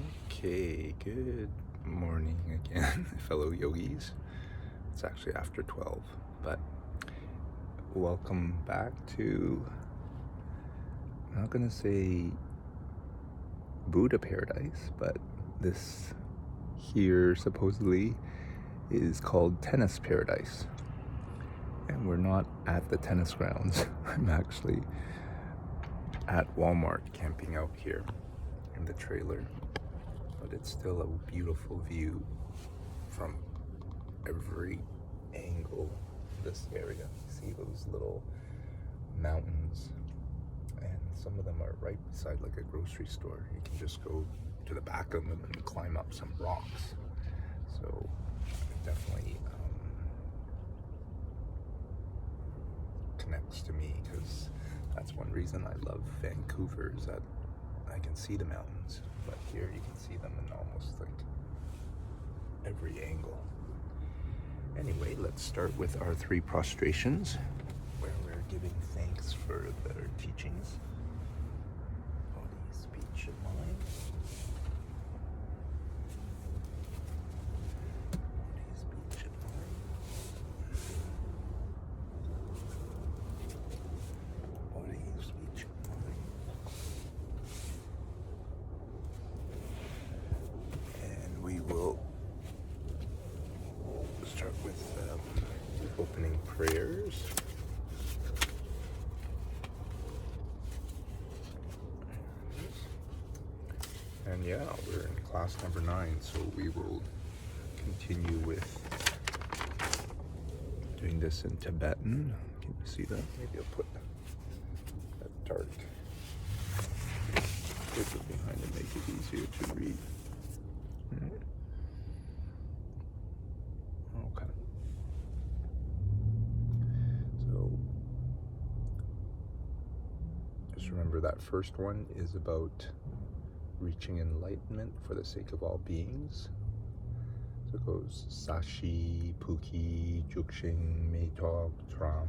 Okay, good morning again, fellow yogis. It's actually after 12, but welcome back to, I'm not gonna say Buddha paradise, but this here supposedly is called tennis paradise. And we're not at the tennis grounds. I'm actually at Walmart camping out here in the trailer. But it's still a beautiful view from every angle of this area. See those little mountains, and some of them are right beside like a grocery store. You can just go to the back of them and climb up some rocks. So it definitely connects to me, because that's one reason I love Vancouver, is that I can see the mountains, but here you can see them in almost like every angle. Anyway, let's start with our 3 prostrations, where we're giving thanks for their teachings. Body, speech, and mind. Body, speech, and mind. Body, speech, and mind. And we will start with opening prayers. And yeah, we're in class number 9, so we will continue with doing this in Tibetan. Can you see that? Maybe I'll put that dark paper behind it, make it easier to read. Right. Okay. So just remember that first one is about reaching enlightenment for the sake of all beings. So it goes Sashi, Puki, Jukshin, Meitog, Tram,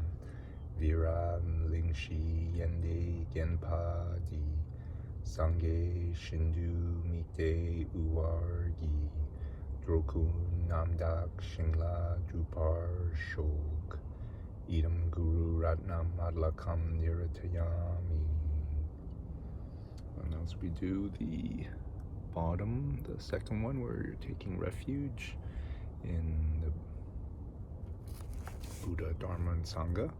Viram, Lingshi, Yende, Genpa, Di, Sangye, Shindu, Mite, Uwargi, Drokun, Namdak, Shingla, Drupar, Shok, Idam Guru Ratnam Adlakam Niratayami. And as we do the bottom, the second one, where you're taking refuge in the Buddha, Dharma, and Sangha,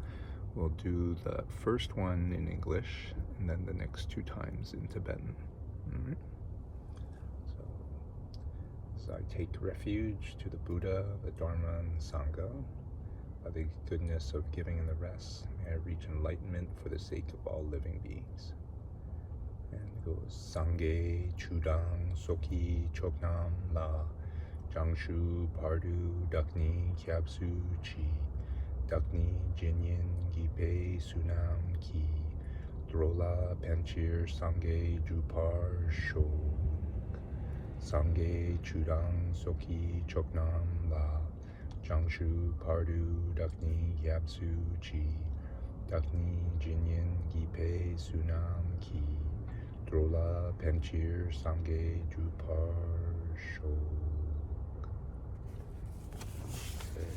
we'll do the first one in English and then the next 2 times in Tibetan. All right? So I take refuge to the Buddha, the Dharma, and the Sangha. By the goodness of giving and the rest, may I reach enlightenment for the sake of all living beings. And it goes Sangye, Chudang, Soki, Choknam, La, Jangshu, Pardu, Dakni, Kyabsu, Chi, Dakni, Jinyin, Gipe, Sunam, Ki, Drola, Panchir, Sangye, Drupar, Shok. Sangye, Chudang, Soki, Choknam, La, Jangshu, Pardu, Dakni, Gyabsu, Chi, Dakni, Jinyin, Gipe, Sunam, Ki, Drola, Panchir, Sangye, Drupar, Shok. Okay.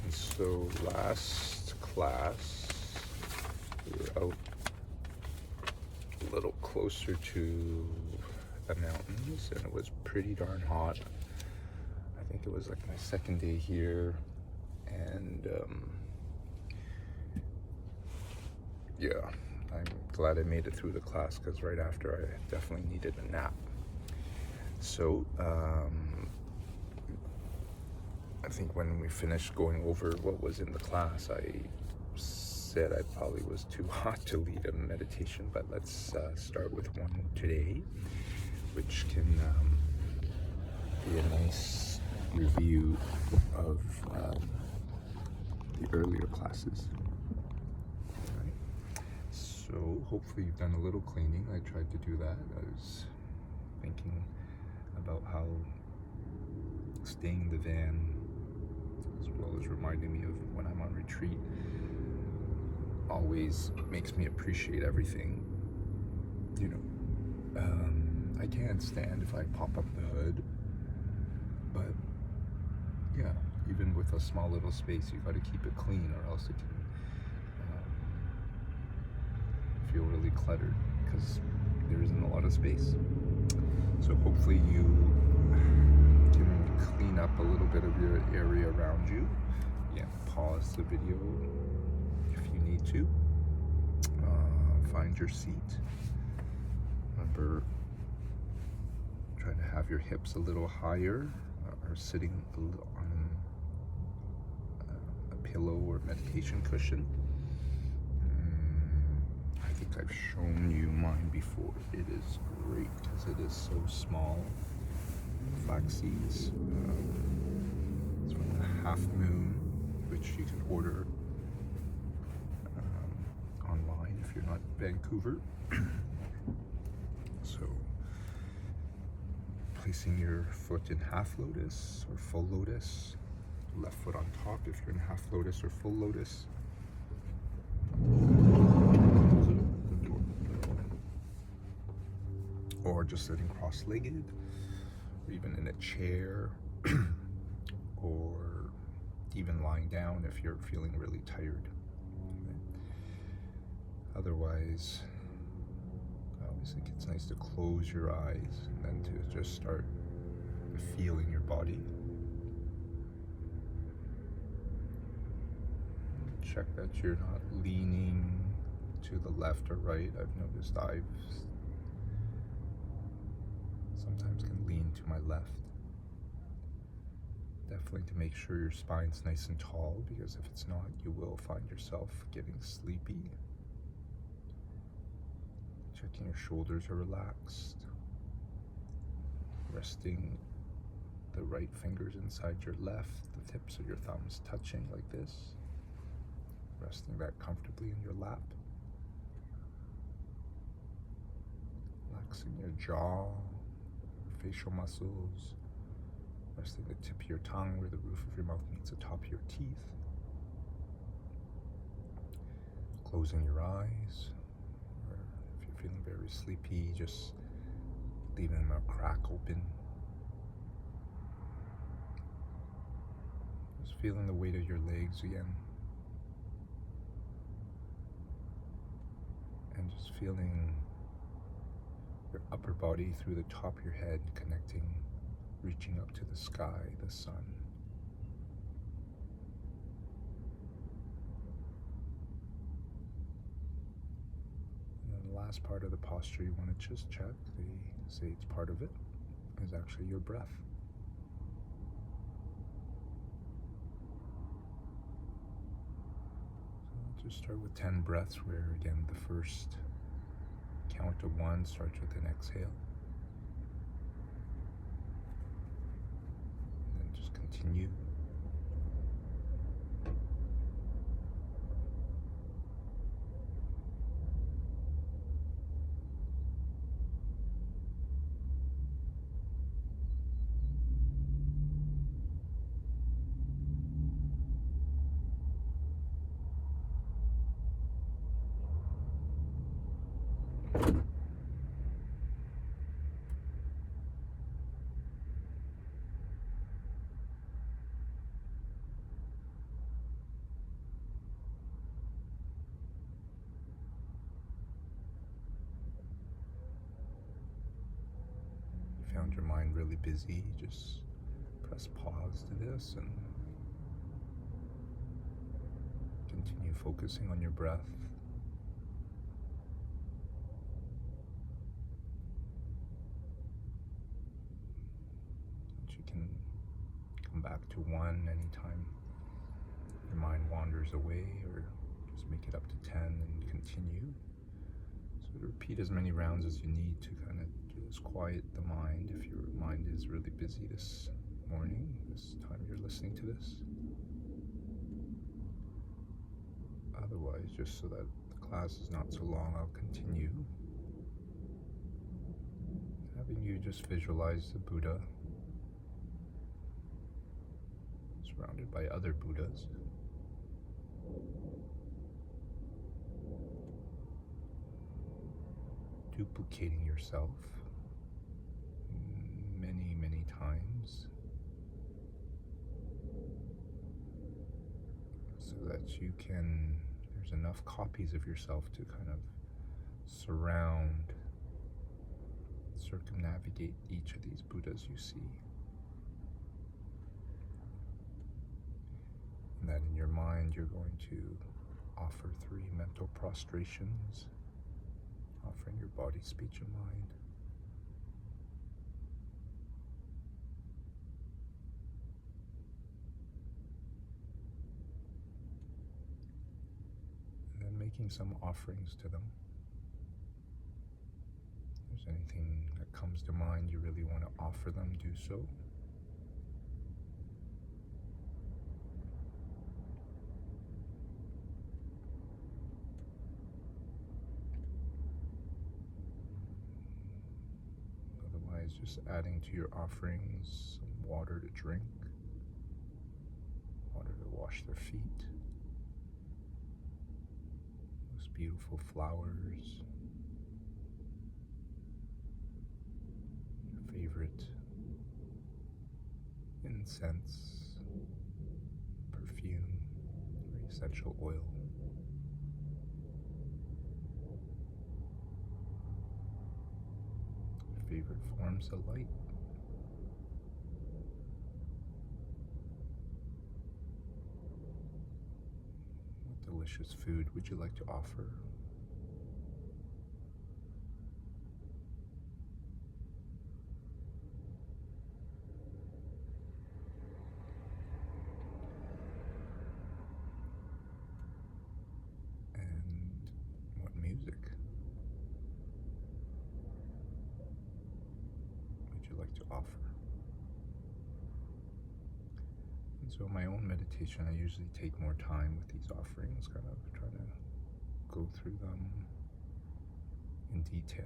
And so last class, we were out a little closer to the mountains, and it was pretty darn hot. I think it was like my 2nd day here, and yeah, I'm glad I made it through the class, because right after I definitely needed a nap. So I think when we finished going over what was in the class, I said I probably was too hot to lead a meditation, but let's start with one today, which can be a nice review of the earlier classes. Right. So hopefully you've done a little cleaning. I tried to do that. I was thinking about how staying in the van, as well as reminding me of when I'm on retreat, always makes me appreciate everything, you know, I can't stand if I pop up the hood, but yeah, even with a small little space, you got to keep it clean, or else it can feel really cluttered because there isn't a lot of space. So hopefully you can clean up a little bit of your area around you. Yeah, pause the video if you need to. Find your seat. Remember, try to have your hips a little higher, or sitting a little on a pillow or meditation cushion. I think I've shown you mine before. It is great because it is so small. Flax seeds. It's from the Half Moon, which you can order online if you're not in Vancouver. So, placing your foot in half lotus or full lotus, left foot on top if you're in half lotus or full lotus. Or just sitting cross-legged, or even in a chair, or even lying down if you're feeling really tired. Otherwise, I always think it's nice to close your eyes and then to just start feeling your body. Check that you're not leaning to the left or right. I've noticed I've sometimes can lean to my left. Definitely to make sure your spine's nice and tall, because if it's not, you will find yourself getting sleepy. Checking your shoulders are relaxed. Resting the right fingers inside your left, the tips of your thumbs touching like this. Resting that comfortably in your lap. Relaxing your jaw, facial muscles, resting the tip of your tongue where the roof of your mouth meets the top of your teeth. Closing your eyes, or if you're feeling very sleepy, just leaving them a crack open. Just feeling the weight of your legs again. And just feeling your upper body through the top of your head, connecting, reaching up to the sky, the sun. And then the last part of the posture you want to just check, they say it's part of it, is actually your breath. So just start with 10 breaths, where again the first count of 1 starts with an exhale. And then just continue. Found your mind really busy, just press pause to this and continue focusing on your breath. You can come back to 1 anytime your mind wanders away, or just make it up to 10 and continue. So repeat as many rounds as you need to kind of just quiet the mind if your mind is really busy this morning, this time you're listening to this. Otherwise, just so that the class is not so long, I'll continue. Having you just visualize the Buddha surrounded by other Buddhas. Duplicating yourself many, many times so that there's enough copies of yourself to kind of circumnavigate each of these Buddhas you see. And that in your mind you're going to offer 3 mental prostrations, offering your body, speech, and mind. And then making some offerings to them. If there's anything that comes to mind you really want to offer them, do so. Otherwise, just adding to your offerings some water to drink, water to wash their feet, those beautiful flowers, your favorite incense, perfume, or essential oil. Your favorite forms of light. What delicious food would you like to offer? Music would you like to offer? And so in my own meditation, I usually take more time with these offerings, kind of try to go through them in detail.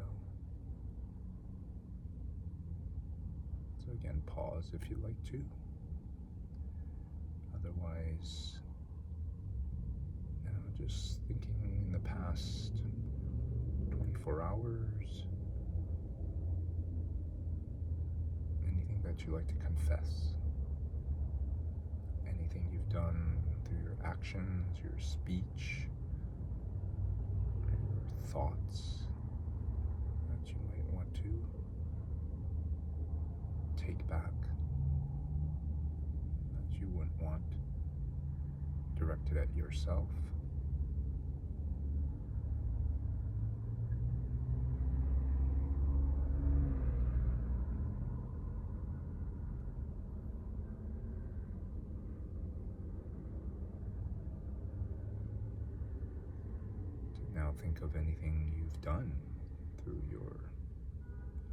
So again, pause if you'd like to. Otherwise, just thinking in the past 24 hours, anything that you like to confess, anything you've done through your actions, your speech, your thoughts that you might want to take back, that you wouldn't want directed at yourself. Now think of anything you've done through your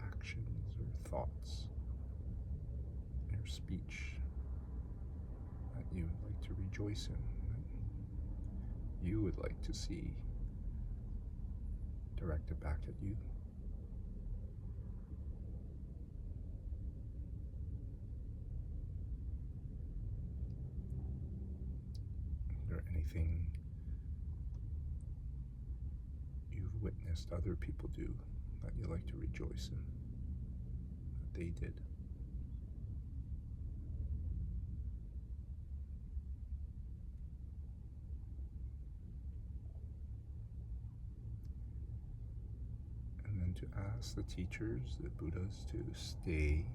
actions or thoughts, your speech, that you would like to rejoice in, that you would like to see directed back at you. Is there anything you've witnessed other people do that you like to rejoice in, that they did? And then to ask the teachers, the Buddhas, to stay.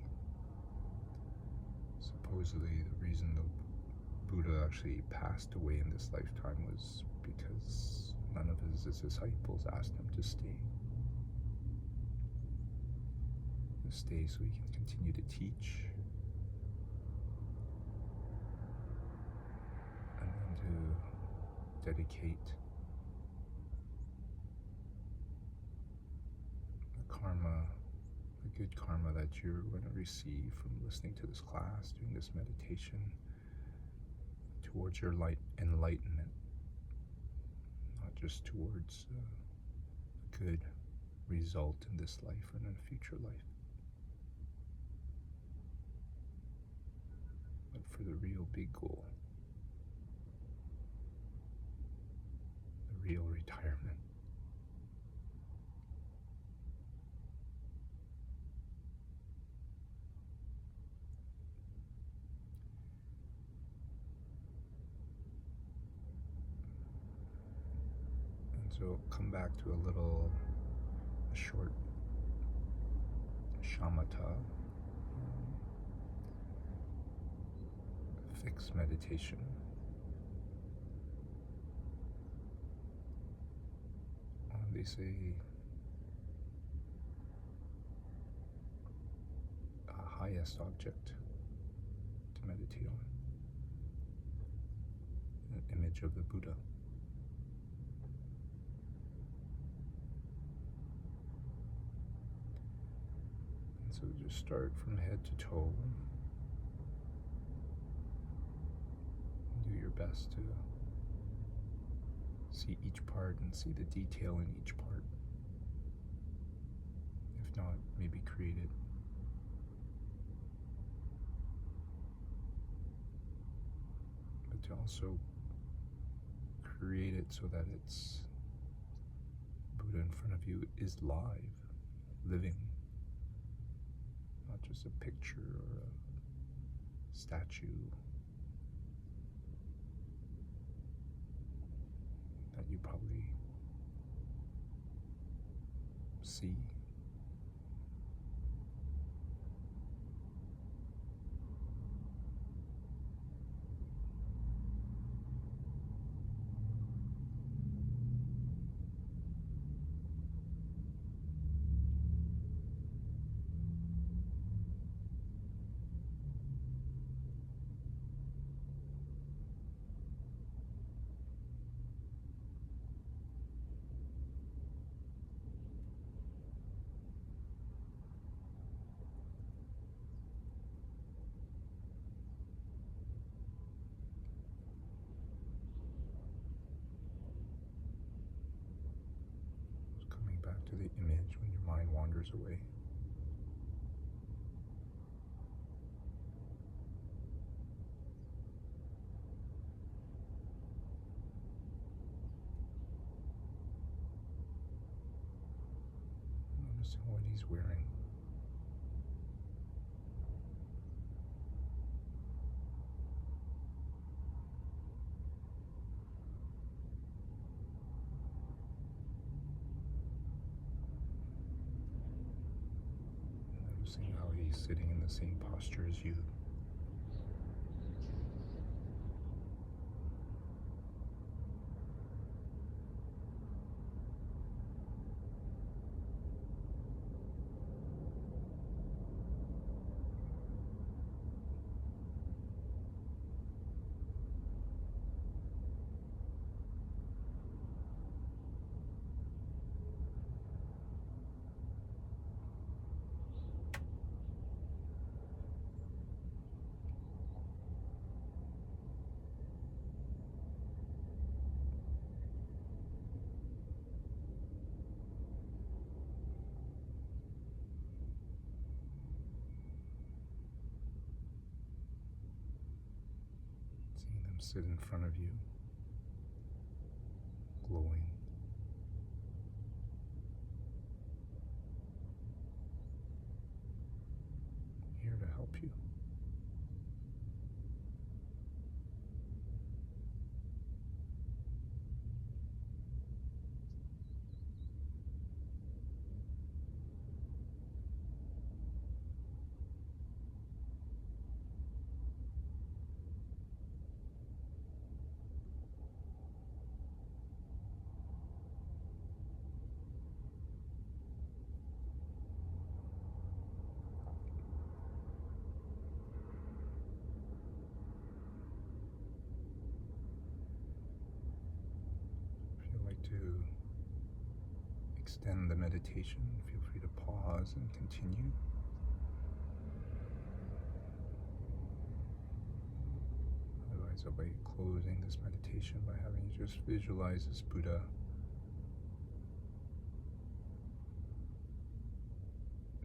Supposedly the reason the Buddha actually passed away in this lifetime was because none of his disciples asked him to stay. To stay so he can continue to teach, and then to dedicate the karma, the good karma that you're going to receive from listening to this class, doing this meditation, towards your enlightenment, not just towards a good result in this life or in a future life, but for the real big goal, the real retirement. So come back to a short shamatha, fixed meditation. They say a highest object to meditate on, an image of the Buddha. And so just start from head to toe. Do your best to see each part and see the detail in each part. If not, maybe create it. But to also create it so that it's Buddha in front of you is live, living, not just a picture or a statue that you probably see. Back to the image when your mind wanders away. Noticing what he's wearing. Noticing how he's sitting in the same posture as you. Seeing them sit in front of you, glowing. Here to help you. To extend the meditation, feel free to pause and continue. Otherwise, I'll be closing this meditation by having you just visualize this Buddha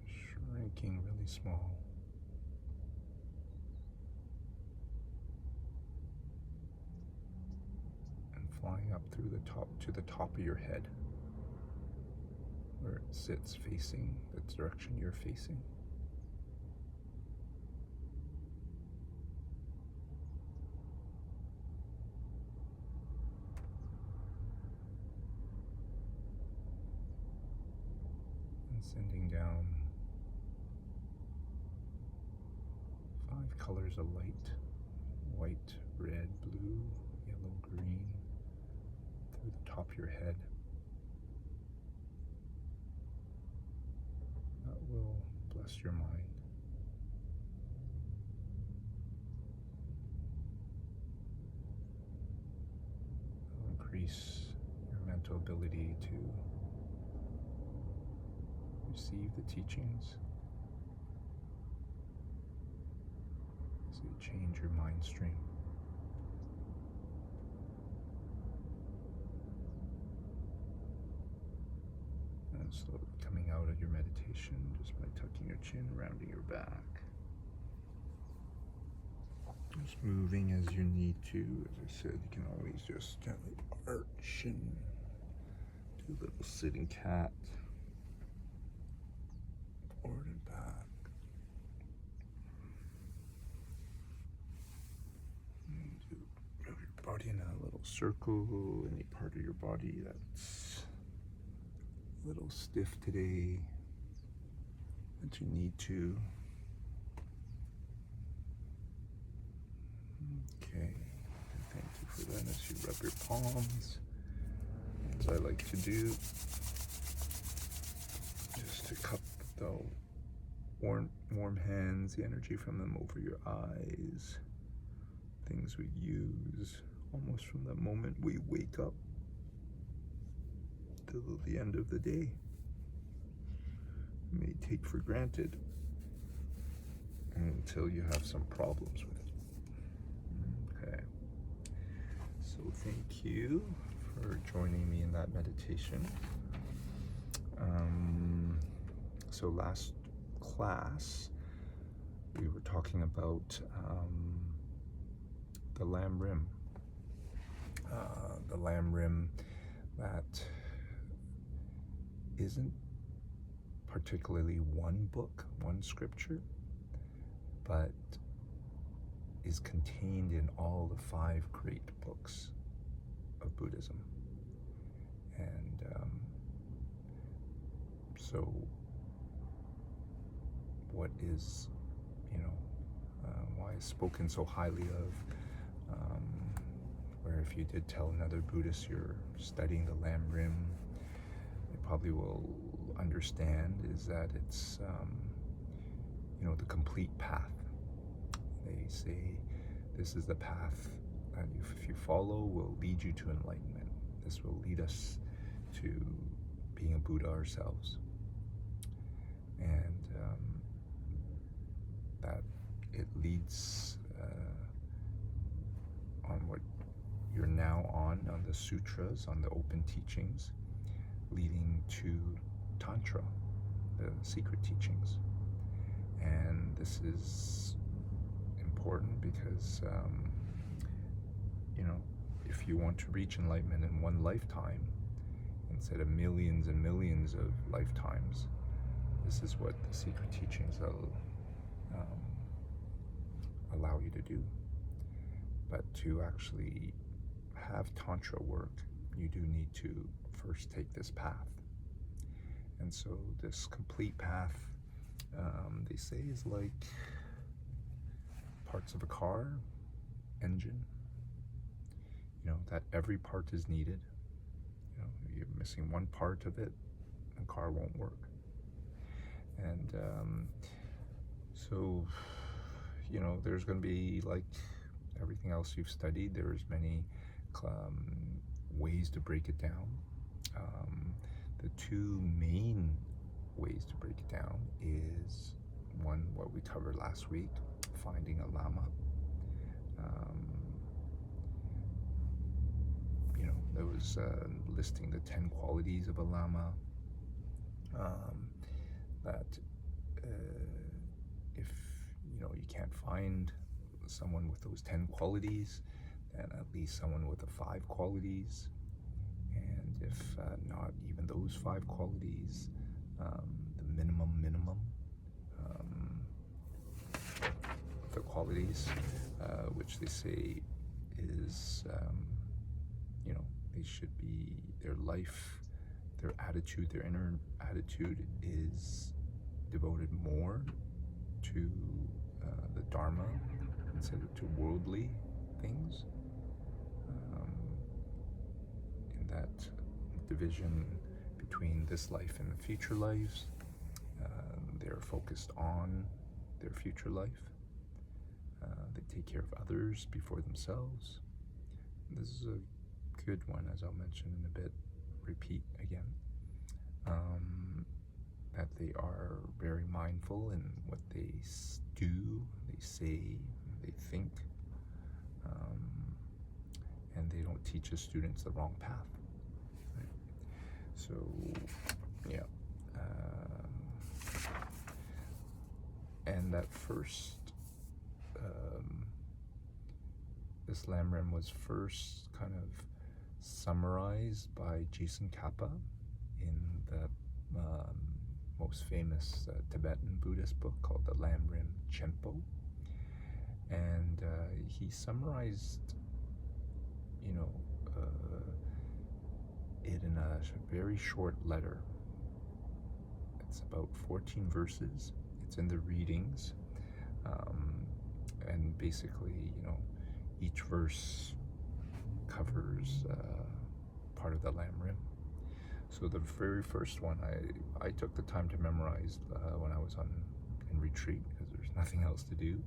shrinking really small. Flying up through the top to the top of your head, where it sits facing the direction you're facing. Sending down 5 colors of light: white, red, blue, yellow, green, through the top of your head. That will bless your mind. It'll increase your mental ability to receive the teachings. So you change your mind stream. And slowly coming out of your meditation just by tucking your chin, rounding your back. Just moving as you need to. As I said, you can always just gently arch and do a little sitting cat. Forward and back. And do move your body in a little circle. Any part of your body that's a little stiff today that you need to. Okay, thank you for that. As you rub your palms, as I like to do, just to cup the warm hands, the energy from them over your eyes, things we use almost from the moment we wake up till the end of the day. You may take for granted until you have some problems with it. Okay, so thank you for joining me in that meditation. So last class we were talking about the lamb rim. The lamb rim that isn't particularly one book, one scripture, but is contained in all the 5 great books of Buddhism. And so what is, why is spoken so highly of, where if you did tell another Buddhist you're studying the lamb rim, they probably will understand is that it's, the complete path. They say this is the path that if you follow will lead you to enlightenment. This will lead us to being a Buddha ourselves. And that it leads on what you're now on the sutras, on the open teachings, leading to Tantra, the secret teachings. And this is important because, if you want to reach enlightenment in one lifetime, instead of millions and millions of lifetimes, this is what the secret teachings allow you to do. But to actually have Tantra work, you do need to first take this path. And so this complete path, they say, is like parts of a car engine, that every part is needed. You're missing one part of it, the car won't work. And so there's going to be, like everything else you've studied, there's many ways to break it down. The 2 main ways to break it down is, one, what we covered last week, finding a Lama. There was listing the 10 qualities of a Lama, that if you can't find someone with those 10 qualities, then at least someone with the 5 qualities. And if not even those 5 qualities, the minimum the qualities, which they say is, they should be, their life their attitude, their inner attitude is devoted more to the Dharma instead of to worldly things. In that division between this life and the future lives, they're focused on their future life. They take care of others before themselves. This is a good one, as I'll mention in a bit, repeat again. That they are very mindful in what they do, they say, they think, and they don't teach the students the wrong path. Right? So, yeah. And that first, this Lamrim was first kind of summarized by Jason Kappa in the most famous Tibetan Buddhist book called the Lamrim Chenpo. And he summarized, it in a very short letter. It's about 14 verses. It's in the readings. And basically, each verse covers part of the Lamrim. So the very first one, I took the time to memorize when I was in retreat, because there's nothing else to do.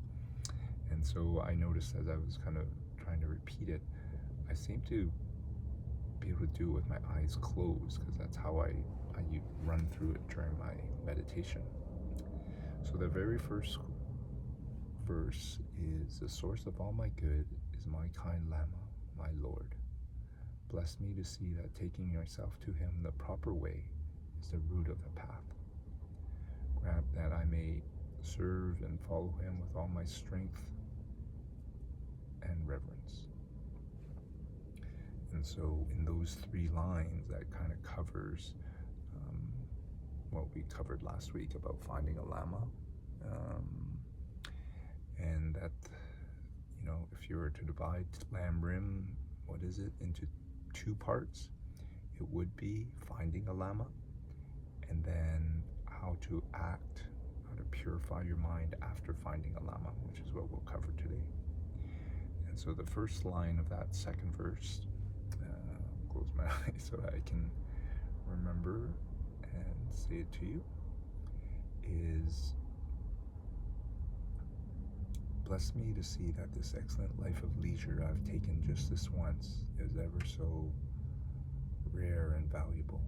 And so I noticed as I was kind of trying to repeat it, I seemed to be able to do it with my eyes closed, because that's how I run through it during my meditation. So the very first verse is, "The source of all my good is my kind Lama, my Lord. Bless me to see that taking yourself to him the proper way is the root of the path. Grant that I may serve and follow him with all my strength and reverence." And so in those 3 lines, that kind of covers what we covered last week about finding a Lama. And that, if you were to divide Lamrim, what is it, into 2 parts, it would be finding a Lama, and then how to act, how to purify your mind after finding a Lama, which is what we'll cover today. And so the first line of that second verse, I'll close my eyes so that I can remember and say it to you, is, "Bless me to see that this excellent life of leisure I've taken just this once is ever so rare and valuable.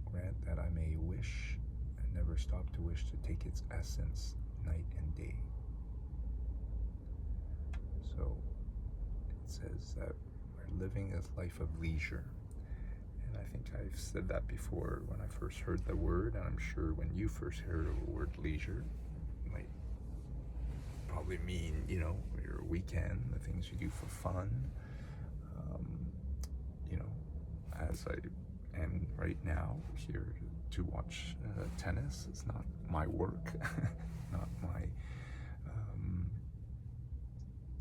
Grant that I may wish and never stop to wish to take its essence night and day." So it says that we're living a life of leisure. And I think I've said that before when I first heard the word, and I'm sure when you first heard the word leisure, it might probably mean, your weekend, the things you do for fun. As I am right now here to watch tennis, it's not my work, not my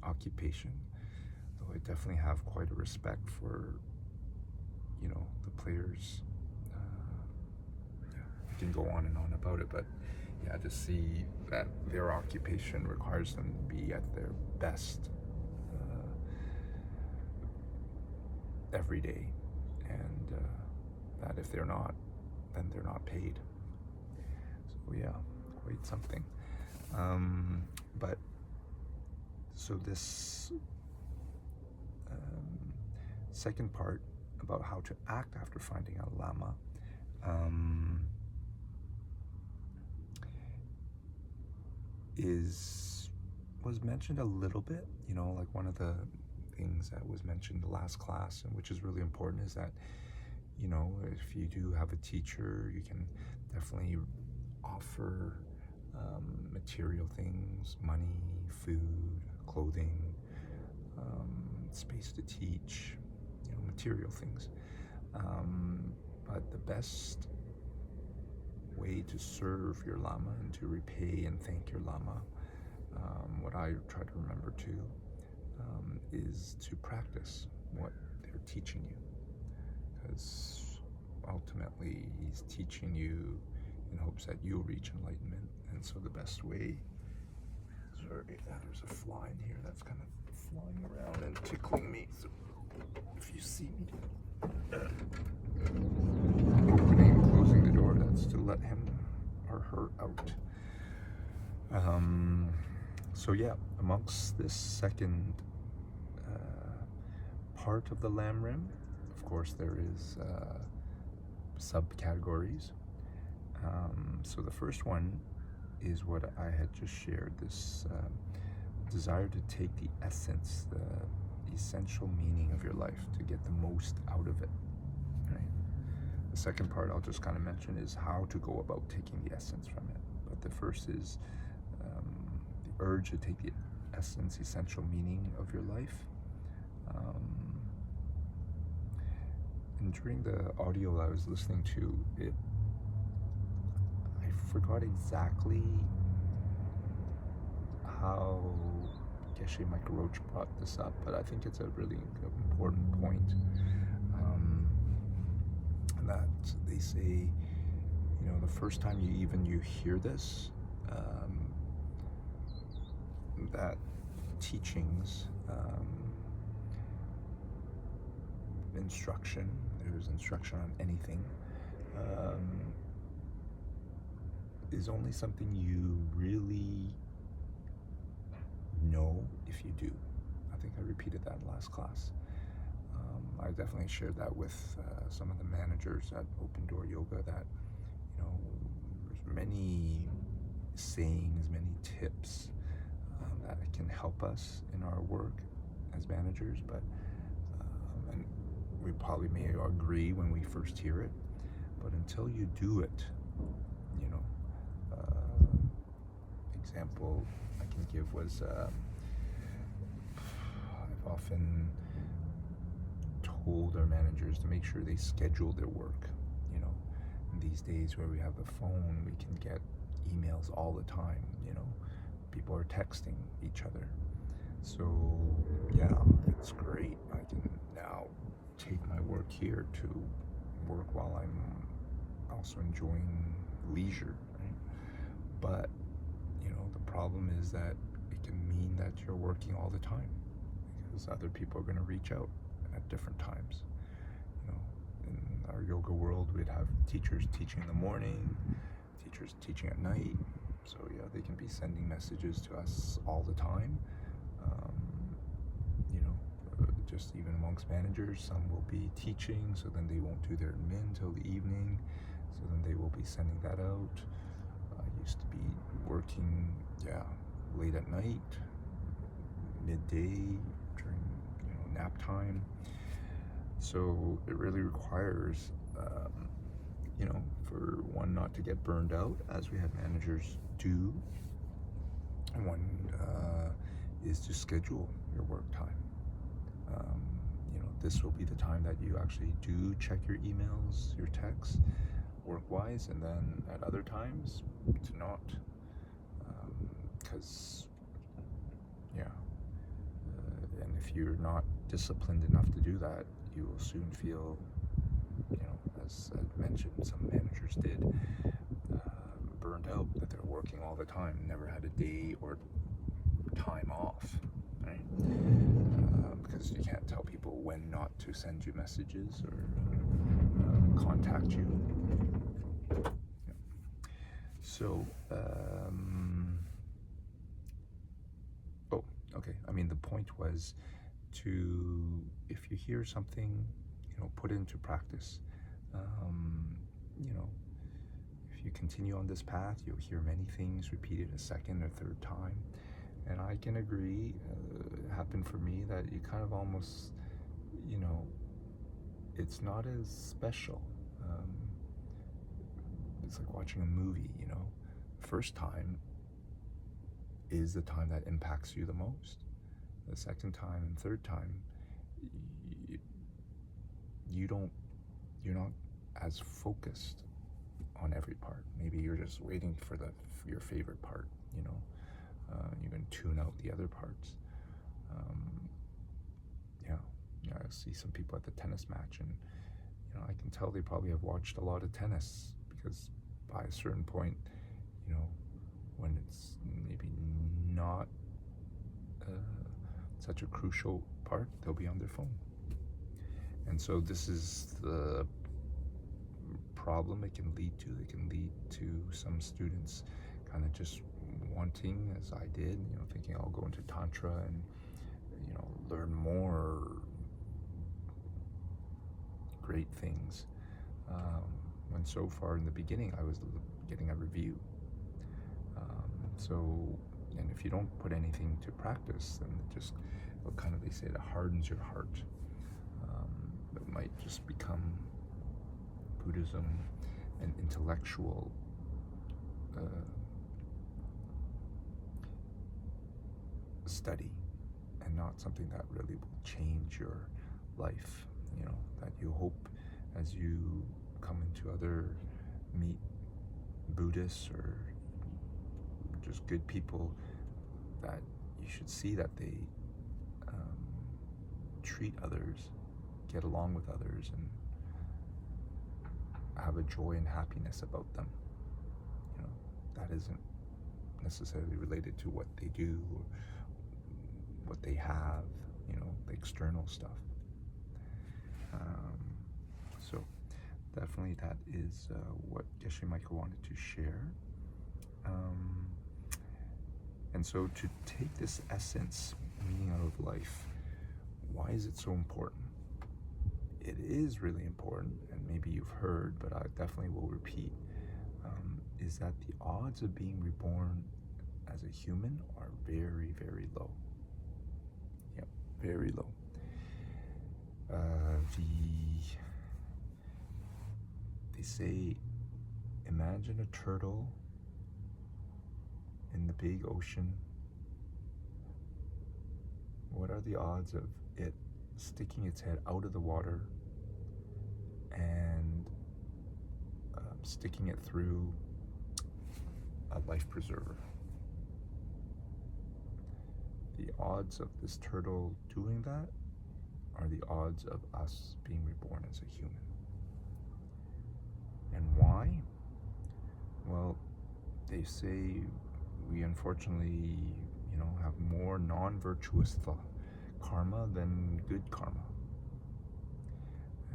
occupation. Though I definitely have quite a respect for, the players. I can go on and on about it, but yeah, to see that their occupation requires them to be at their best every day, and that if they're not, then they're not paid. So yeah, quite something. But so this second part about how to act after finding a Lama, was mentioned a little bit, like one of the things that was mentioned the last class, and which is really important, is that, if you do have a teacher, you can definitely offer material things, money, food, clothing, space to teach, material things. But the best way to serve your Lama and to repay and thank your Lama, what I try to remember too, is to practice what they're teaching you. Because ultimately he's teaching you in hopes that you'll reach enlightenment. And so the best way, sorry, there's a fly in here that's kind of flying around and tickling me. So if you see me opening and closing the door, that's to let him or her out. So yeah, amongst this second part of the lamb rim, of course there is subcategories. So the first one is what I had just shared, this desire to take the essence, the essential meaning of your life, to get the most out of it, right? The second part I'll just kind of mention is how to go about taking the essence from it. But the first is the urge to take the essence, essential meaning of your life. And during the audio I was listening to, I forgot exactly how Geshe Michael Roach brought this up, but I think it's a really important point. That they say, the first time you hear this, that teachings, instruction, there's instruction on anything, is only something you really know if you do. I think I repeated that in last class. I definitely shared that with some of the managers at Open Door Yoga, that there's many sayings, many tips that can help us in our work as managers, but and we probably may agree when we first hear it, but until you do it, example I can give was I've often told our managers to make sure they schedule their work. In these days where we have the phone, we can get emails all the time. People are texting each other, so yeah, it's great. I can now take my work here to work while I'm also enjoying leisure, right? But the problem is that it can mean that you're working all the time, because other people are going to reach out at different times. In our yoga world, we'd have teachers teaching in the morning, teachers teaching at night. So yeah, they can be sending messages to us all the time. Just even amongst managers, some will be teaching, so then they won't do their admin till the evening, so then they will be sending that out. I used to be working, late at night, midday, during nap time. So it really requires for one not to get burned out, as we have managers do. One is to schedule your work time. This will be the time that you actually do check your emails, your texts, work-wise, and then at other times to not, because and if you're not disciplined enough to do that, you will soon feel, as I mentioned, some managers did, burned out, that they're working all the time, never had a day or time off, right? Because you can't tell people when not to send you messages or contact you. So, the point was to, if you hear something, put it into practice. If you continue on this path, you'll hear many things repeated a second or third time. And I can agree, it happened for me, that you kind of almost, it's not as special. It's like watching a movie, First time is the time that impacts you the most. The second time and third time, you're not as focused on every part. Maybe you're just waiting for your favorite part, you're going to tune out the other parts. I see some people at the tennis match, and I can tell they probably have watched a lot of tennis, because by a certain point, you know, when it's maybe not such a crucial part, they'll be on their phone. And so this is the problem it can lead to. It can lead to some students kind of just wanting, as I did, thinking I'll go into Tantra and, learn more great things. When so far in the beginning, I was getting a review. And if you don't put anything to practice, then it just, they say it hardens your heart. It might just become Buddhism, an intellectual study, and not something that really will change your life. That you hope, as you come into meet Buddhists or just good people, that you should see that they treat others, get along with others, and have a joy and happiness about them. That isn't necessarily related to what they do or what they have, the external stuff. So definitely that is what Geshe Michael wanted to share. And so to take this essence, meaning out of life, why is it so important? It is really important, and maybe you've heard, but I definitely will repeat, is that the odds of being reborn as a human are very, very low. Yep, very low. They say, imagine a turtle in the big ocean. What are the odds of it sticking its head out of the water and sticking it through a life preserver? The odds of this turtle doing that are the odds of us being reborn as a human. And why? Well, they say we unfortunately, have more non-virtuous karma than good karma.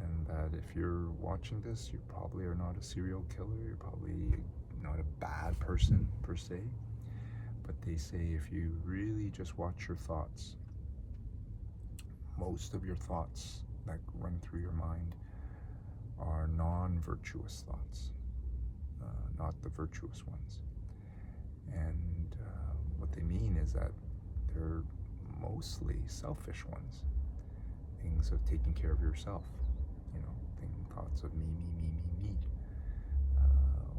And that if you're watching this, you probably are not a serial killer, you're probably not a bad person per se. But they say if you really just watch your thoughts, most of your thoughts that run through your mind are non-virtuous thoughts, not the virtuous ones. And what they mean is that they're mostly selfish ones. Things of taking care of yourself, thoughts of me.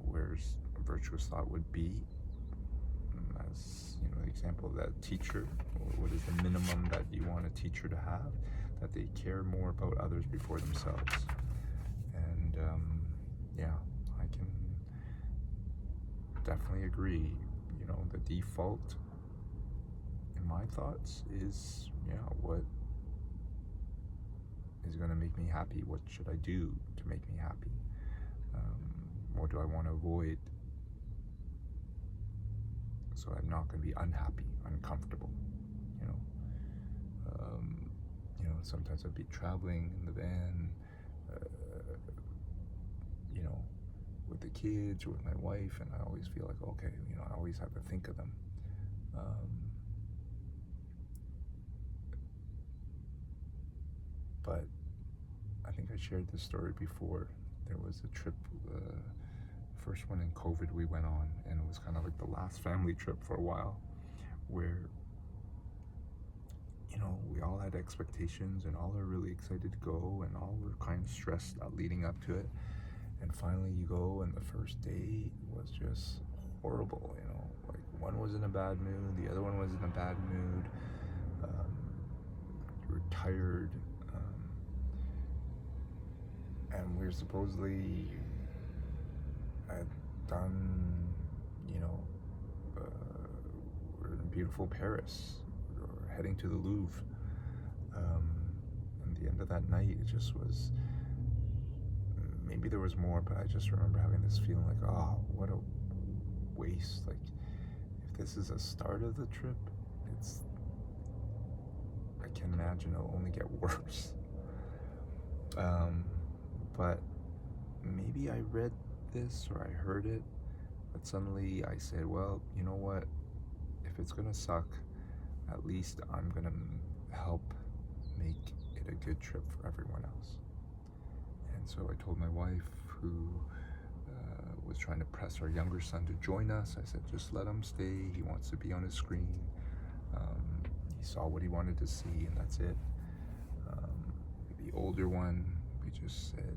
Whereas a virtuous thought would be, as the example of that teacher, what is the minimum that you want a teacher to have? That they care more about others before themselves. And I can definitely agree. The default in my thoughts is, what is going to make me happy? What should I do to make me happy? What do I want to avoid so I'm not going to be unhappy, uncomfortable? Sometimes I'd be traveling in the van, with the kids or with my wife, and I always feel like, okay, I always have to think of them. But I think I shared this story before. There was a trip, first one in COVID we went on, and it was kind of like the last family trip for a while, where we all had expectations and all are really excited to go, and all were kind of stressed out leading up to it. And finally you go, and the first day was just horrible, like one was in a bad mood, the other one was in a bad mood. You were tired, and we're supposedly had done, we're in beautiful Paris, we're heading to the Louvre. And the end of that night, it just was maybe there was more, but I just remember having this feeling like, oh, what a waste. Like, if this is a start of the trip, it's, I can imagine it'll only get worse. But maybe I read this or I heard it, but suddenly I said, well, you know what? If it's gonna suck, at least I'm gonna help make it a good trip for everyone else. And so I told my wife, who was trying to press our younger son to join us, I said, just let him stay. He wants to be on his screen. He saw what he wanted to see, and that's it. The older one, we just said,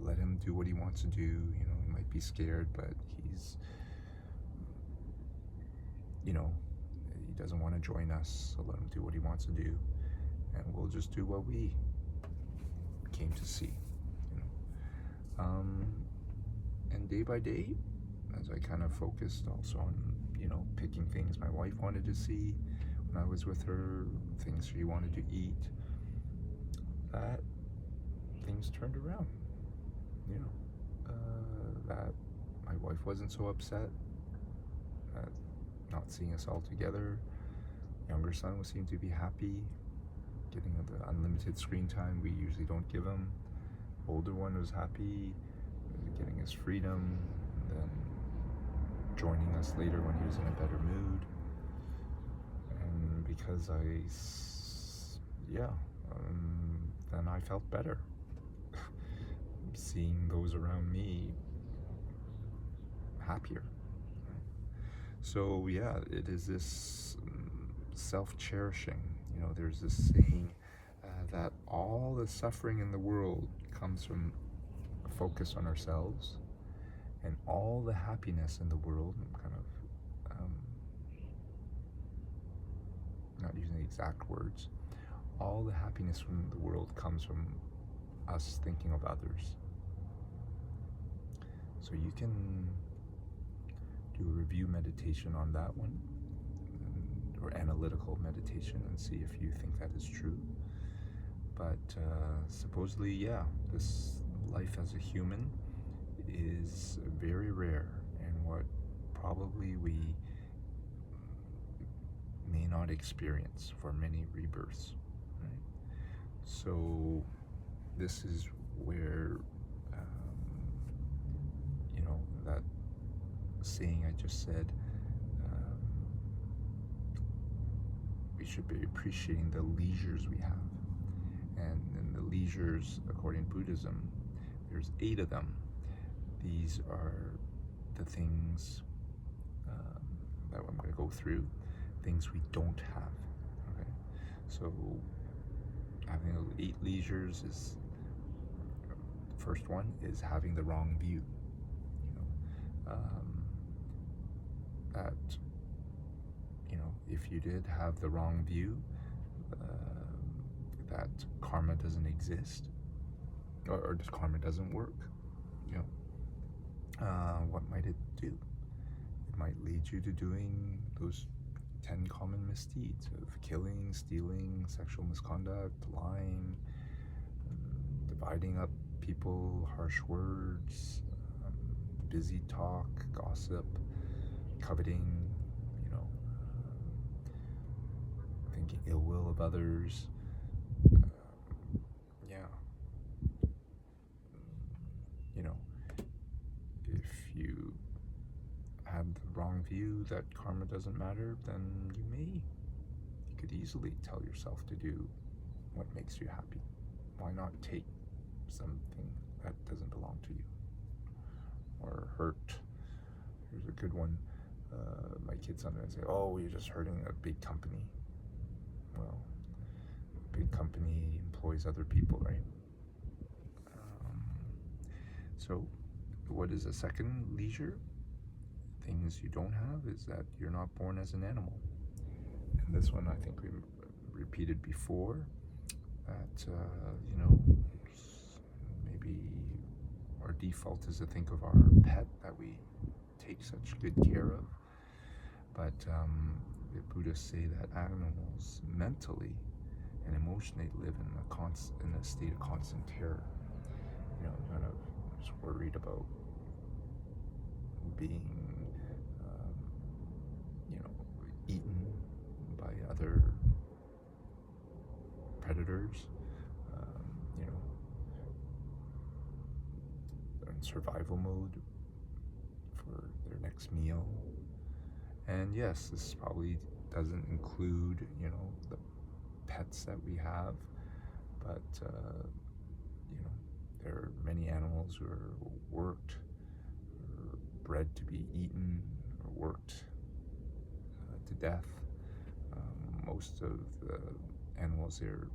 let him do what he wants to do. He might be scared, but he's, he doesn't want to join us, so let him do what he wants to do, and we'll just do what we came to see. And day by day, as I kind of focused also on, picking things my wife wanted to see when I was with her, things she wanted to eat, that things turned around. That my wife wasn't so upset at not seeing us all together. Younger son seemed to be happy, getting the unlimited screen time we usually don't give him. Older one was happy, getting his freedom, and then joining us later when he was in a better mood. And because then I felt better seeing those around me happier. So yeah, it is this self-cherishing. There's this saying that all the suffering in the world comes from a focus on ourselves, and all the happiness in the world, I'm kind of not using the exact words, all the happiness from the world comes from us thinking of others. So you can do a review meditation on that one, or analytical meditation, and see if you think that is true. But supposedly, this life as a human is very rare, and what probably we may not experience for many rebirths, right? So this is where that saying I just said, we should be appreciating the leisures we have. And in the leisures, according to Buddhism, there's 8 of them. These are the things that I'm going to go through, things we don't have. Okay, so having those 8 leisures is, the first one is having the wrong view. That if you did have the wrong view, that karma doesn't exist, or karma doesn't work. What might it do? It might lead you to doing those 10 common misdeeds of killing, stealing, sexual misconduct, lying, dividing up people, harsh words, busy talk, gossip, coveting, thinking ill will of others. If you had the wrong view that karma doesn't matter, then you could easily tell yourself to do what makes you happy. Why not take something that doesn't belong to you? Or hurt. Here's a good one. My kids sometimes say, oh, you're just hurting a big company. Well, a big company employs other people, right? So what is a second leisure? Things you don't have is that you're not born as an animal. And this one I think we repeated before, that maybe our default is to think of our pet that we take such good care of, but the Buddhists say that animals mentally and emotionally live in a state of constant terror, kind of just worried about being, um, eaten by other predators, you know, in survival mode for their next meal. And yes, this probably doesn't include, the pets that we have, but, there are many animals who are worked, or bred to be eaten, or worked to death. Most of the animals they're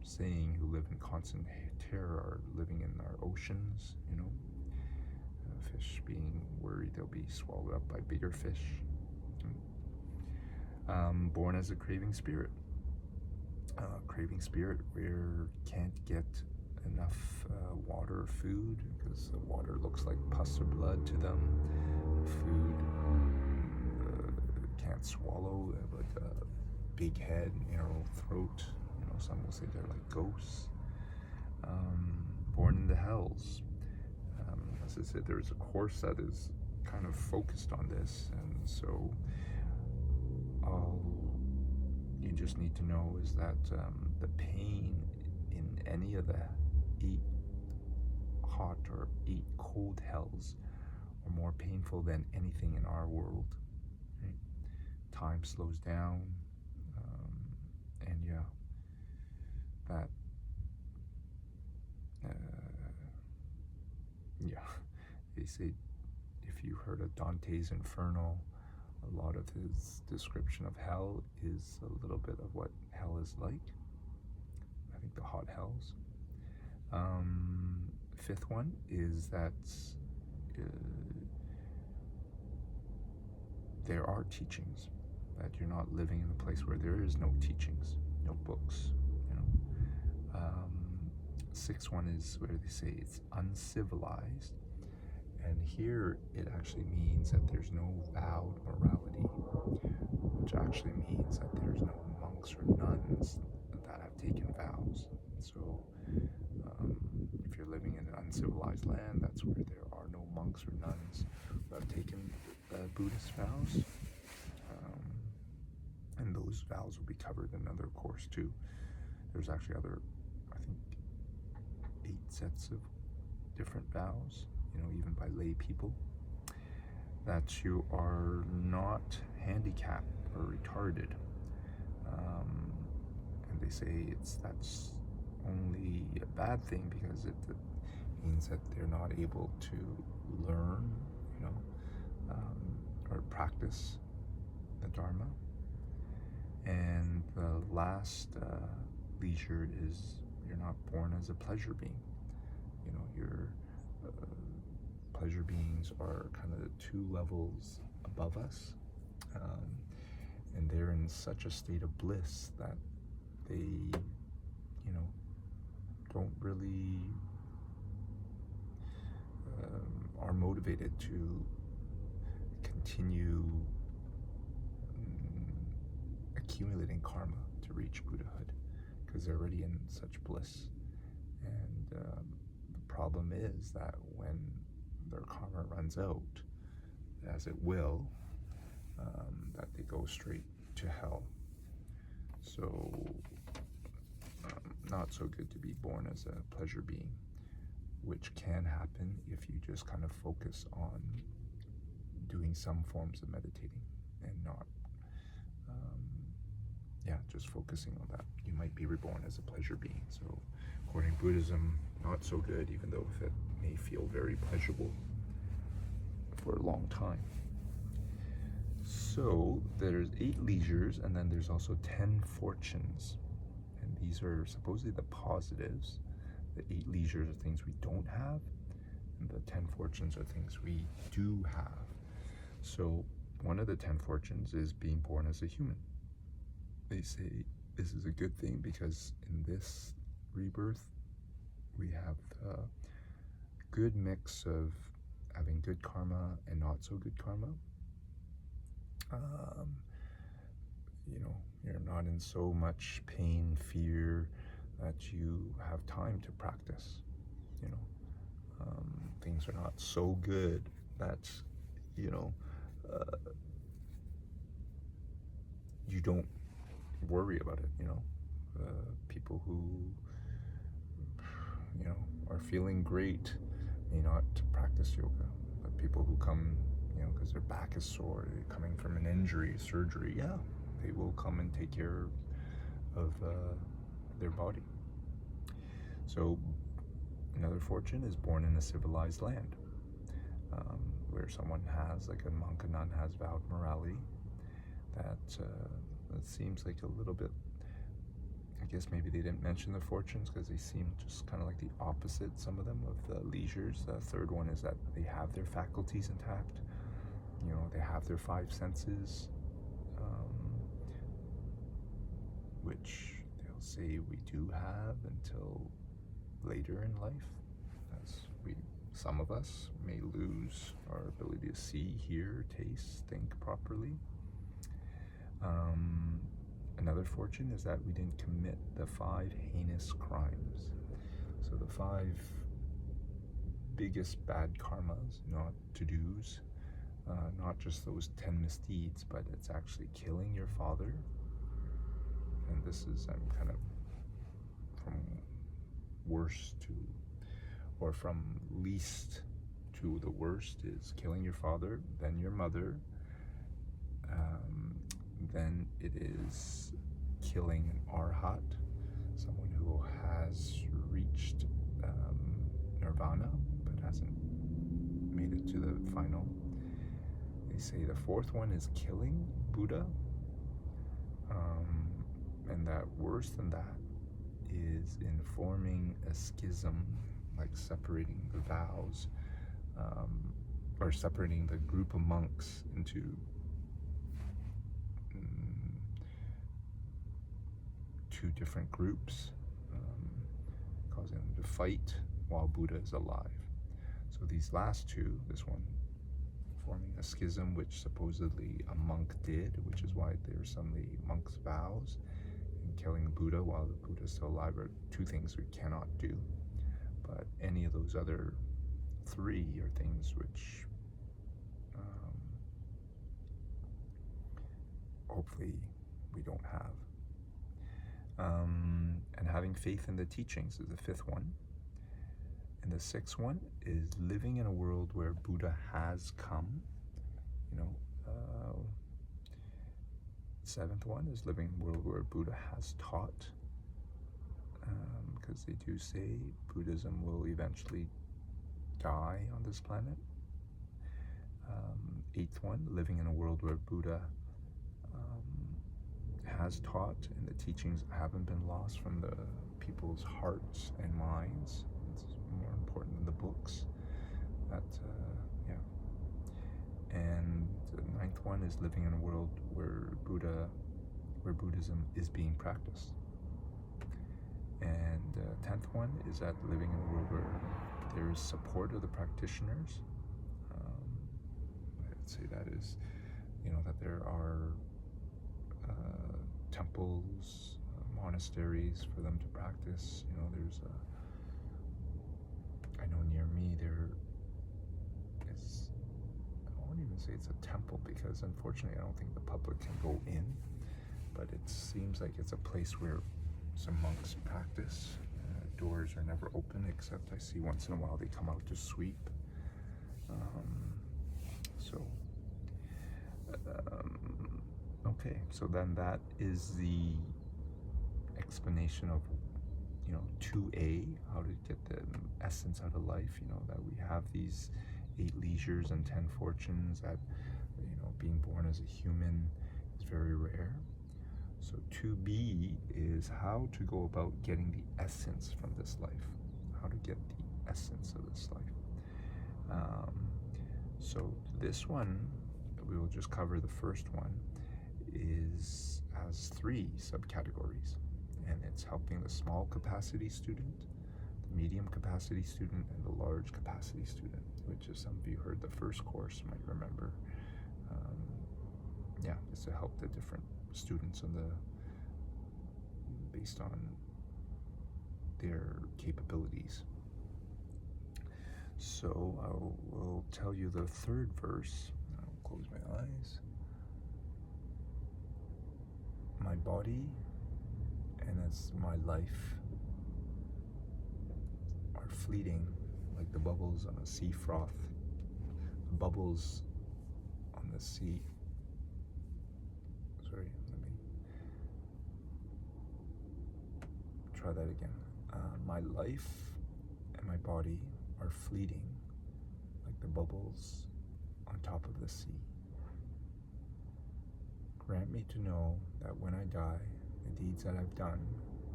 saying who live in constant terror are living in our oceans, fish being worried they'll be swallowed up by bigger fish. Born as a craving spirit. Craving spirit where can't get enough water or food because the water looks like pus or blood to them. Food can't swallow, they have like a big head, narrow throat. Some will say they're like ghosts. Born in the hells. As I said, there's a course that is kind of focused on this, and so all you just need to know is that the pain in any of the 8 hot or 8 cold hells are more painful than anything in our world. Right? Time slows down, and that they say if you heard of Dante's Inferno, a lot of his description of hell is a little bit of what hell is like. I think the hot hells. 5th one is that there are teachings, that you're not living in a place where there is no teachings, no books. 6th one is where they say it's uncivilized, and here it actually means that there's no vowed morality, which actually means that there's no monks or nuns that have taken vows. So if you're living in an uncivilized land, that's where there are no monks or nuns who have taken Buddhist vows, and those vows will be covered in another course too. There's actually other, I think, 8 sets of different vows, even by lay people, that you are not handicapped or retarded. And they say that's only a bad thing because it means that they're not able to learn, or practice the Dharma. And the last leisure is you're not born as a pleasure being. Your pleasure beings are kind of the 2 levels above us, and they're in such a state of bliss that they, don't really are motivated to continue accumulating karma to reach Buddhahood because they're already in such bliss. And the problem is that when their karma runs out, as it will, that they go straight to hell. So not so good to be born as a pleasure being, which can happen if you just kind of focus on doing some forms of meditating and not just focusing on that. You might be reborn as a pleasure being. So according to Buddhism, not so good, even though if it may feel very pleasurable for a long time. So there's 8 leisures, and then there's also 10 fortunes. And these are supposedly the positives. The 8 leisures are things we don't have, and the 10 fortunes are things we do have. So one of the 10 fortunes is being born as a human. They say this is a good thing because in this rebirth, we have a good mix of having good karma and not so good karma. You're not in so much pain, fear, that you have time to practice. things are not so good that, you know, you don't worry about it, people who, are feeling great may not practice yoga, but people who come, because their back is sore, coming from an injury, surgery, yeah, they will come and take care of their body. So another fortune is born in a civilized land, where someone has, like a monk, a nun has vowed morality. That seems like a little bit, I guess maybe they didn't mention the fortunes because they seem just kind of like the opposite, some of them, of the leisures. The third one is that they have their faculties intact. They have their five senses, which they'll say we do have until later in life, as some of us may lose our ability to see, hear, taste, think properly. Another fortune is that we didn't commit the 5 heinous crimes. So the 5 biggest bad karmas, not to-dos, not just those 10 misdeeds, but it's actually killing your father. And this is, I'm kind of from worst to, or from least to the worst, is killing your father, then your mother, then it is killing an arhat, someone who has reached nirvana but hasn't made it to the final. They say the 4th one is killing Buddha, and that worse than that is informing a schism, like separating the vows, or separating the group of monks into two different groups, causing them to fight while Buddha is alive. So these last two, this one forming a schism, which supposedly a monk did, which is why there's suddenly monks' vows, and killing Buddha while the Buddha is still alive, are two things we cannot do. But any of those other 3 are things which hopefully we don't have. And having faith in the teachings is the 5th one. And the 6th one is living in a world where Buddha has come. 7th one is living in a world where Buddha has taught, because they do say Buddhism will eventually die on this planet. 8th one, living in a world where Buddha has taught and the teachings haven't been lost from the people's hearts and minds. It's more important than the books. And the 9th one is living in a world where Buddhism is being practiced. And 10th one is that living in a world where there is support of the practitioners. I'd say that is, that there are temples, monasteries for them to practice. There's I know near me there is, I won't even say it's a temple, because unfortunately I don't think the public can go in, but it seems like it's a place where some monks practice. Doors are never open, except I see once in a while they come out to sweep. Okay, so then that is the explanation of 2A, how to get the essence out of life. That we have these 8 leisures and 10 fortunes, that being born as a human is very rare. So 2B is how to go about getting the essence from this life, how to get the essence of this life. So this one, we will just cover the first one, has 3 subcategories, and it's helping the small capacity student, the medium capacity student, and the large capacity student, which, if some of you heard the first course might remember, is to help the different students based on their capabilities. So I will tell you the third verse. I'll close my eyes. My body and as my life are fleeting like the bubbles on a sea froth. The bubbles on the sea. Sorry, let me try that again. My life and my body are fleeting like the bubbles on top of the sea. Grant me to know that when I die, the deeds that I've done,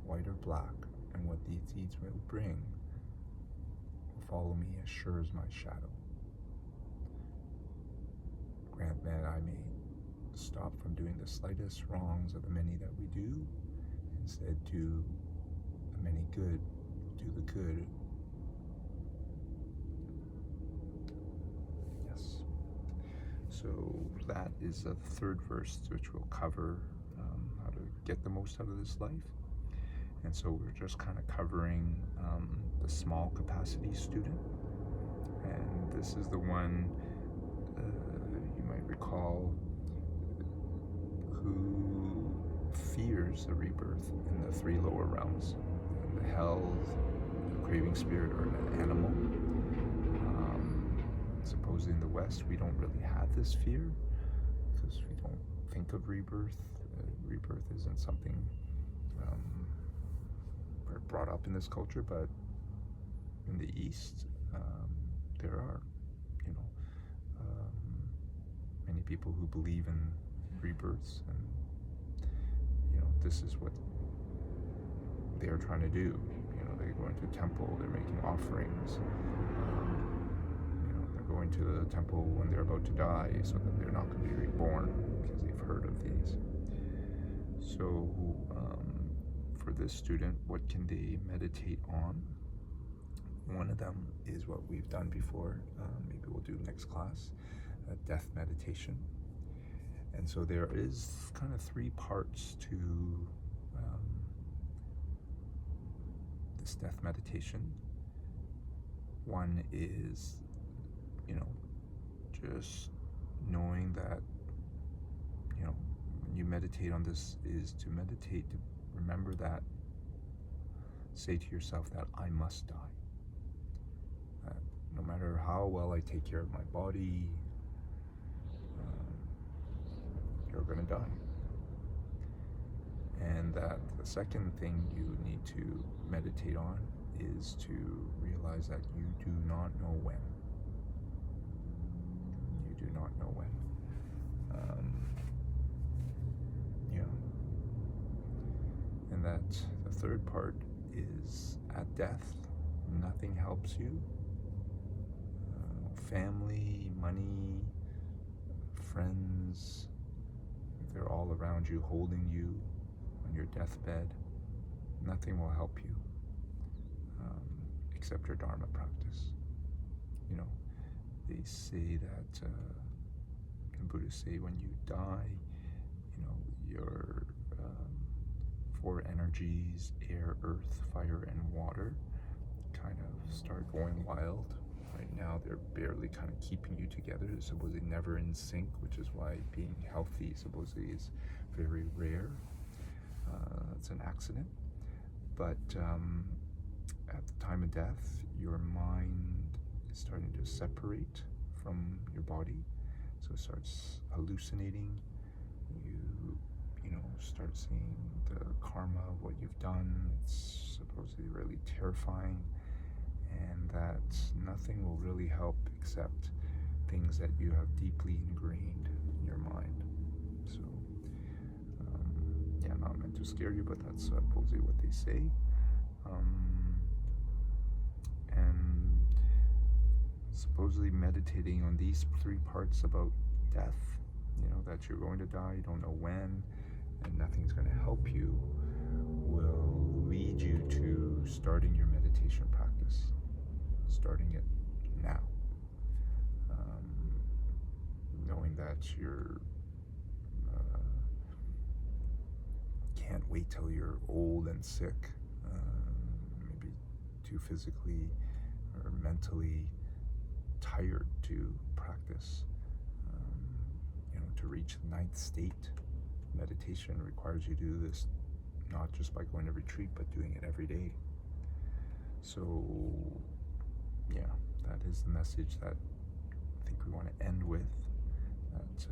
white or black, and what these deeds will bring, will follow me as sure as my shadow. Grant that I may stop from doing the slightest wrongs of the many that we do, instead do the many good, do the good. Yes. So that is the third verse, which will cover how to get the most out of this life. And so we're just kind of covering the small capacity student. And this is the one you might recall who fears the rebirth in the three lower realms, in the hell, the craving spirit, or an animal. Supposedly in the West, we don't really have this fear because we don't think of rebirth. Rebirth isn't something we're brought up in this culture, but in the East, there are, many people who believe in rebirths, and this is what they are trying to do. They go into a temple, they're making offerings. They're going to the temple when they're about to die so that they're not going to be reborn, because they've heard of these. So for this student, what can they meditate on? One of them is what we've done before. Maybe we'll do next class, death meditation. And so there is kind of three parts to this death meditation. One is, just knowing that, when you meditate on this, is to meditate to remember that, say to yourself that I must die. No matter how well I take care of my body, you're going to die. And that the second thing you need to meditate on is to realize that you do not know when. You do not know when. And that the third part is at death, nothing helps you. Family, money, friends, they're all around you, holding you on your deathbed. Nothing will help you except your Dharma practice. They say that, Buddhists say when you die, your four energies, air, earth, fire, and water, kind of start going wild. Right now, they're barely kind of keeping you together. They're supposedly never in sync, which is why being healthy supposedly is very rare. It's an accident. But at the time of death, your mind is starting to separate from your body. So it starts hallucinating. You start seeing the karma of what you've done. It's supposedly really terrifying. And that nothing will really help except things that you have deeply ingrained in your mind. So, not meant to scare you, but that's supposedly what they say. And supposedly meditating on these three parts about death, that you're going to die, you don't know when, and nothing's going to help you, will lead you to starting your meditation practice. Starting it now. Knowing that you're can't wait till you're old and sick, maybe too physically or mentally tired to practice. To reach the ninth state, meditation requires you to do this not just by going to retreat, but doing it every day. So, yeah, that is the message that I think we want to end with. That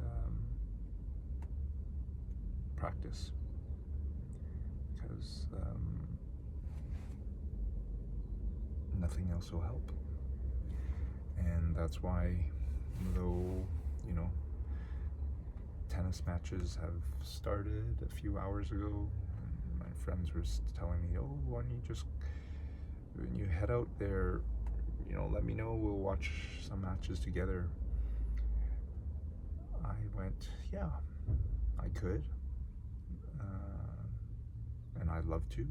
practice, because nothing else will help. And that's why, though, tennis matches have started a few hours ago, and my friends were telling me, oh, why don't you just, when you head out there, let me know, we'll watch some matches together. I went, yeah, I could, and I'd love to,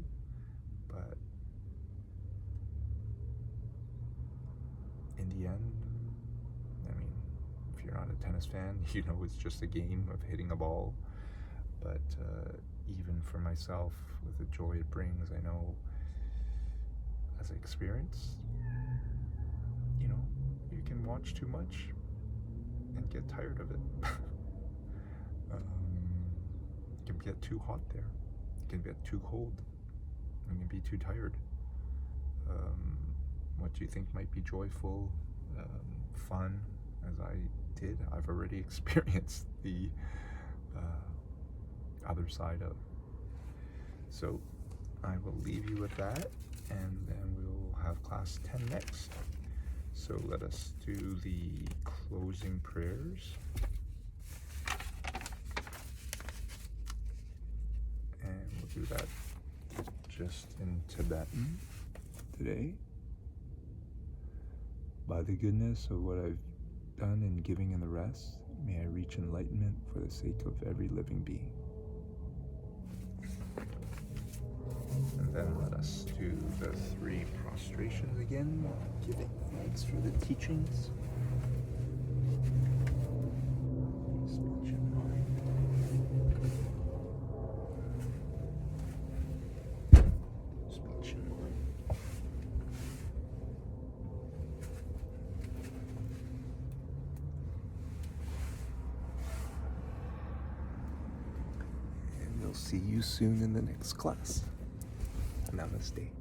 but in the end, if you're not a tennis fan, it's just a game of hitting a ball. But even for myself, with the joy it brings, I know as an experience, you can watch too much and get tired of it. It can get too hot there. It can get too cold. You can be too tired. What you think might be joyful, fun, as I did, I've already experienced the other side of. So I will leave you with that, and then we'll have class 10 next. So let us do the closing prayers. And we'll do that just in Tibetan today. By the goodness of what I've done in giving and the rest, may I reach enlightenment for the sake of every living being. And then let us do the 3 prostrations again, giving thanks for the teachings. Speech and mind. Speech and mind. And we'll see you soon in the next class. Namaste.